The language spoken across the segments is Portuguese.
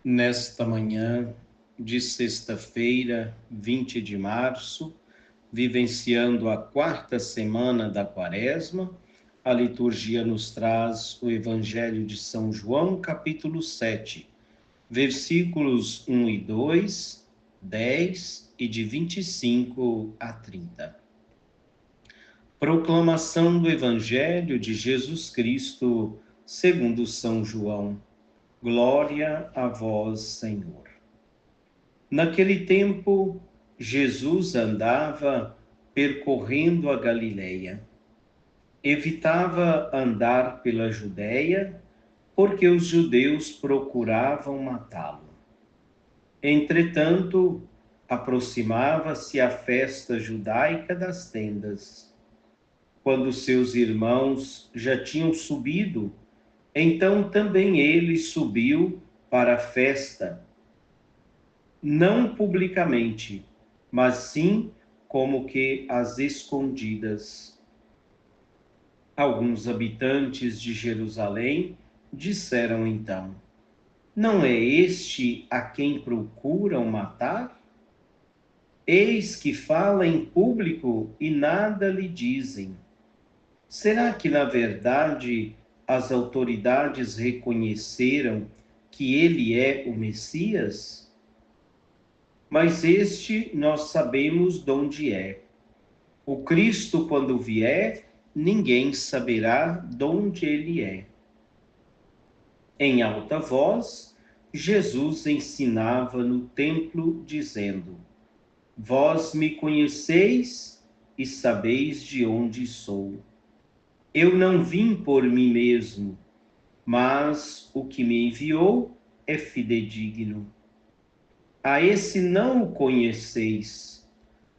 Nesta manhã de sexta-feira, 20 de março, vivenciando a quarta semana da Quaresma, a liturgia nos traz o Evangelho de São João, capítulo 7, versículos 1 e 2, 10 e de 25 a 30. Proclamação do Evangelho de Jesus Cristo, segundo São João. Glória a vós, Senhor. Naquele tempo, Jesus andava percorrendo a Galileia. Evitava andar pela Judéia, porque os judeus procuravam matá-lo. Entretanto, aproximava-se a festa judaica das tendas. Quando seus irmãos já tinham subido, então também ele subiu para a festa, não publicamente, mas sim como que às escondidas. Alguns habitantes de Jerusalém disseram então: não é este a quem procuram matar? Eis que fala em público e nada lhe dizem. Será que, na verdade, as autoridades reconheceram que ele é o Messias? Mas este nós sabemos de onde é. O Cristo, quando vier, ninguém saberá de onde ele é. Em alta voz, Jesus ensinava no templo, dizendo: vós me conheceis e sabeis de onde sou. Eu não vim por mim mesmo, mas o que me enviou é fidedigno. A esse não o conheceis,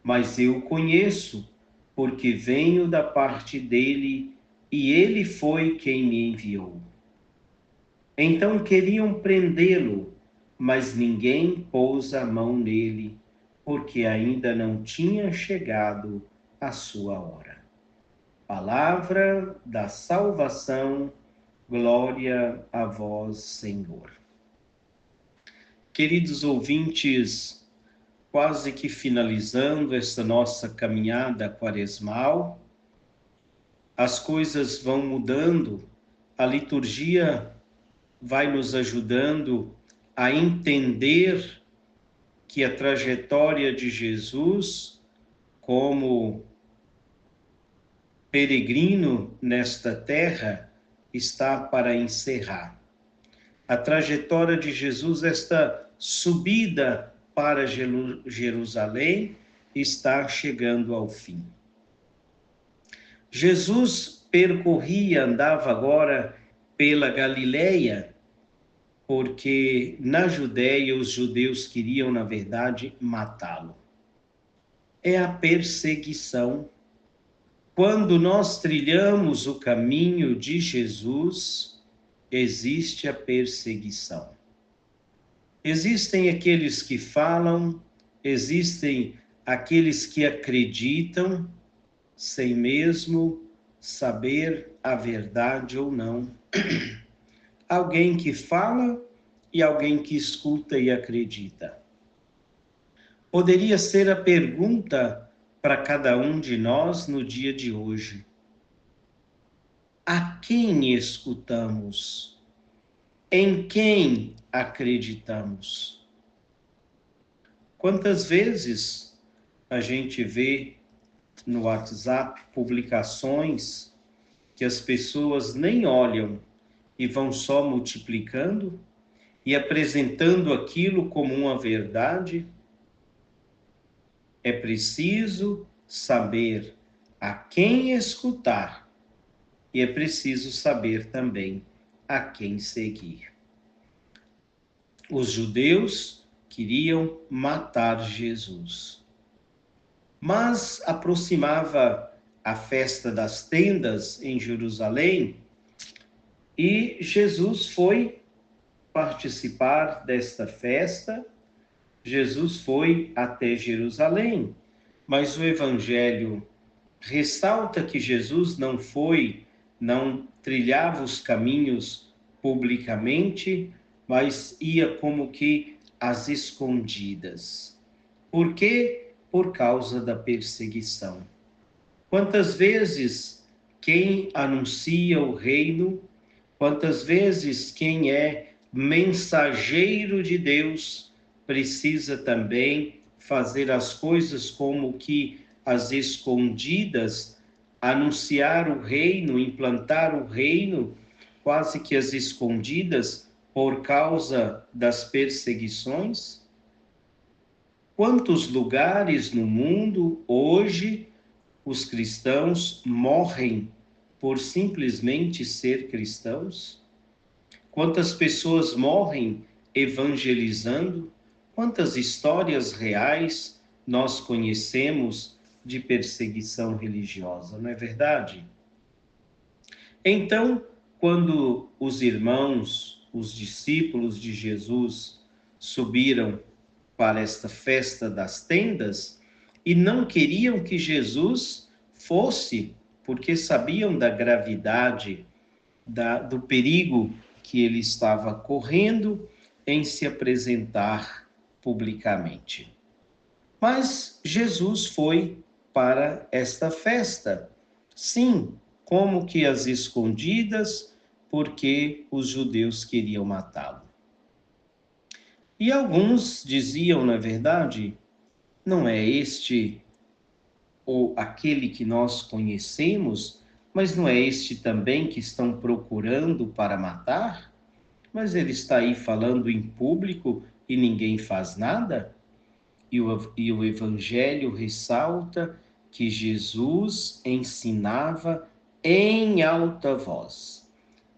mas eu o conheço, porque venho da parte dele e ele foi quem me enviou. Então queriam prendê-lo, mas ninguém pôs a mão nele, porque ainda não tinha chegado a sua hora. Palavra da salvação, glória a vós, Senhor. Queridos ouvintes, quase que finalizando esta nossa caminhada quaresmal, as coisas vão mudando, a liturgia vai nos ajudando a entender que a trajetória de Jesus como peregrino nesta terra está para encerrar. A trajetória de Jesus, esta subida para Jerusalém, está chegando ao fim. Jesus percorria, andava agora pela Galileia, porque na Judéia os judeus queriam, na verdade, matá-lo. É a perseguição. Quando nós trilhamos o caminho de Jesus, existe a perseguição. Existem aqueles que falam, existem aqueles que acreditam, sem mesmo saber a verdade ou não. Alguém que fala e alguém que escuta e acredita. Poderia ser a pergunta para cada um de nós no dia de hoje: a quem escutamos? Em quem acreditamos? Quantas vezes a gente vê no WhatsApp publicações que as pessoas nem olham e vão só multiplicando e apresentando aquilo como uma verdade? É preciso saber a quem escutar e é preciso saber também a quem seguir. Os judeus queriam matar Jesus, mas aproximava a festa das tendas em Jerusalém e Jesus foi participar desta festa. Jesus foi até Jerusalém, mas o Evangelho ressalta que Jesus não trilhava os caminhos publicamente, mas ia como que às escondidas. Por quê? Por causa da perseguição. Quantas vezes quem anuncia o reino, quantas vezes quem é mensageiro de Deus precisa também fazer as coisas como que às escondidas, anunciar o reino, implantar o reino, quase que às escondidas por causa das perseguições? Quantos lugares no mundo hoje os cristãos morrem por simplesmente ser cristãos? Quantas pessoas morrem evangelizando? Quantas histórias reais nós conhecemos de perseguição religiosa, não é verdade? Então, quando os irmãos, os discípulos de Jesus, subiram para esta festa das tendas e não queriam que Jesus fosse, porque sabiam da gravidade, do perigo que ele estava correndo em se apresentar publicamente. Mas Jesus foi para esta festa, sim, como que às escondidas, porque os judeus queriam matá-lo. E alguns diziam, na verdade, não é este ou aquele que nós conhecemos, mas não é este também que estão procurando para matar? Mas ele está aí falando em público e ninguém faz nada? E o Evangelho ressalta que Jesus ensinava em alta voz.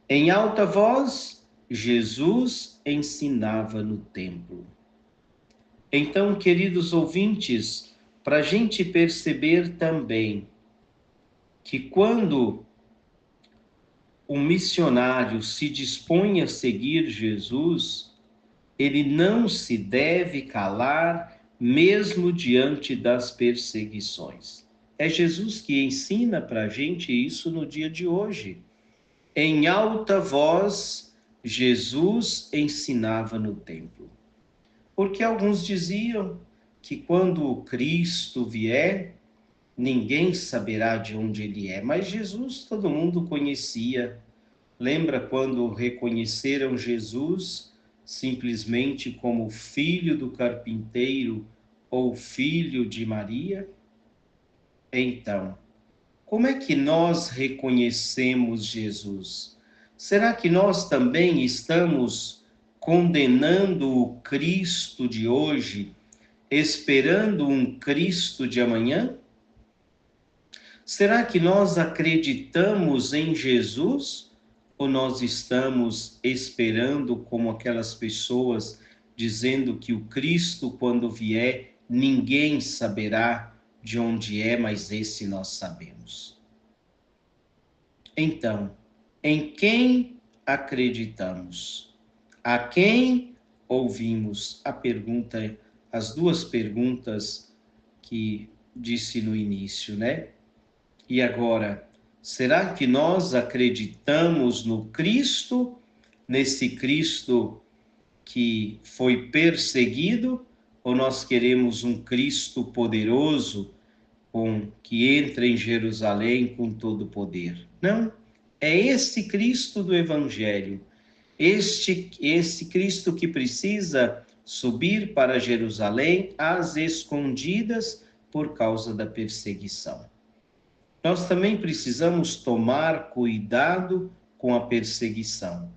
Em alta voz, Jesus ensinava no templo. Então, queridos ouvintes, para a gente perceber também que quando um missionário se dispõe a seguir Jesus, ele não se deve calar mesmo diante das perseguições. É Jesus que ensina para a gente isso no dia de hoje. Em alta voz, Jesus ensinava no templo. Porque alguns diziam que quando o Cristo vier, ninguém saberá de onde ele é. Mas Jesus todo mundo conhecia. Lembra quando reconheceram Jesus simplesmente como filho do carpinteiro ou filho de Maria? Então, como é que nós reconhecemos Jesus? Será que nós também estamos condenando o Cristo de hoje, esperando um Cristo de amanhã? Será que nós acreditamos em Jesus ou nós estamos esperando como aquelas pessoas dizendo que o Cristo, quando vier, ninguém saberá de onde é, mas esse nós sabemos? Então, em quem acreditamos? A quem ouvimos? As duas perguntas que disse no início, né? E agora, será que nós acreditamos no Cristo, nesse Cristo que foi perseguido, ou nós queremos um Cristo poderoso, que entra em Jerusalém com todo o poder? Não, é esse Cristo do Evangelho, esse Cristo que precisa subir para Jerusalém às escondidas por causa da perseguição. Nós também precisamos tomar cuidado com a perseguição.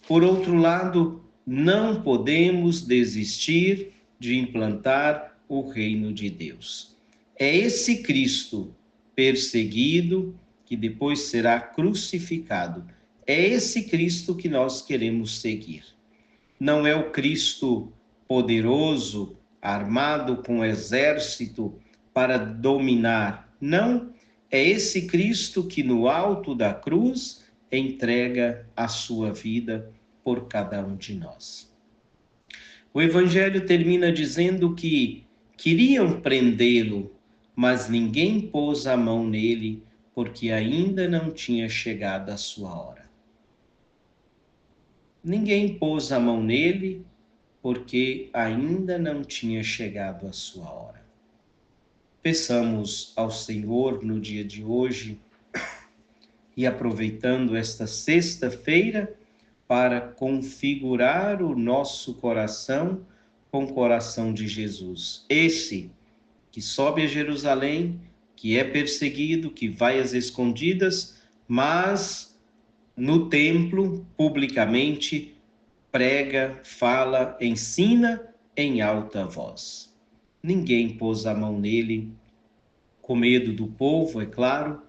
Por outro lado, não podemos desistir de implantar o reino de Deus. É esse Cristo perseguido, que depois será crucificado. É esse Cristo que nós queremos seguir. Não é o Cristo poderoso, armado com exército para dominar. Não, é esse Cristo que no alto da cruz entrega a sua vida por cada um de nós. O Evangelho termina dizendo que queriam prendê-lo, mas ninguém pôs a mão nele, porque ainda não tinha chegado a sua hora. Ninguém pôs a mão nele, porque ainda não tinha chegado a sua hora. Peçamos ao Senhor no dia de hoje, e aproveitando esta sexta-feira, para configurar o nosso coração com o coração de Jesus. Esse que sobe a Jerusalém, que é perseguido, que vai às escondidas, mas no templo, publicamente, prega, fala, ensina em alta voz. Ninguém pôs a mão nele, com medo do povo, é claro,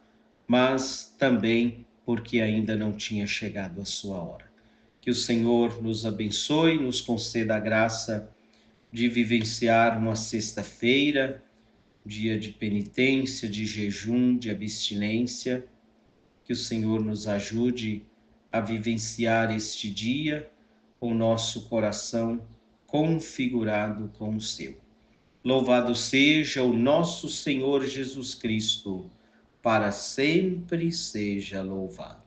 mas também porque ainda não tinha chegado a sua hora. Que o Senhor nos abençoe, nos conceda a graça de vivenciar uma sexta-feira, dia de penitência, de jejum, de abstinência. Que o Senhor nos ajude a vivenciar este dia com o nosso coração configurado com o seu. Louvado seja o nosso Senhor Jesus Cristo, para sempre seja louvado.